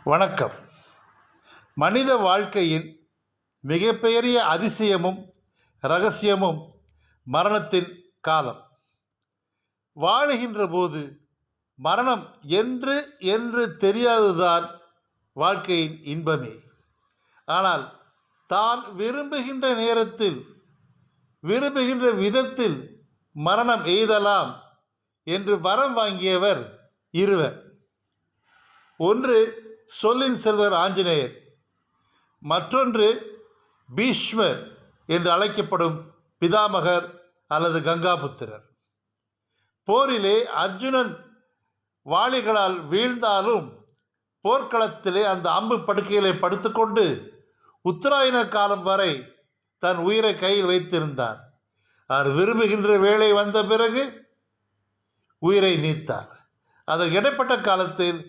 வணக்கம். மனித வாழ்க்கையின் மிகப்பெரிய அதிசயமும் இரகசியமும் மரணத்தின் காலம். வாழுகின்ற போது மரணம் என்று என்று தெரியாததுதான் வாழ்க்கையின் இன்பமே. ஆனால் தான் விரும்புகின்ற நேரத்தில் விரும்புகின்ற விதத்தில் மரணம் எய்தலாம் என்று வரம் வாங்கியவர் இருவர். ஒன்று சொல்லின் செல்வர் ஆஞ்சநேயர், மற்றொன்று பீஷ்மர் என்று அழைக்கப்படும் பிதாமகர் அல்லது கங்காபுத்திரர். போரிலே அர்ஜுனன் வாளிகளால் வீழ்ந்தாலும் போர்க்களத்திலே அந்த அம்பு படுக்கையிலே படுத்துக்கொண்டு உத்தராயண காலம் வரை தன் உயிரை கையில் வைத்திருந்தார். அவர் விரும்புகின்ற வேளை வந்த பிறகு உயிரை நீத்தார். அதற்கு இடைப்பட்ட காலத்தில்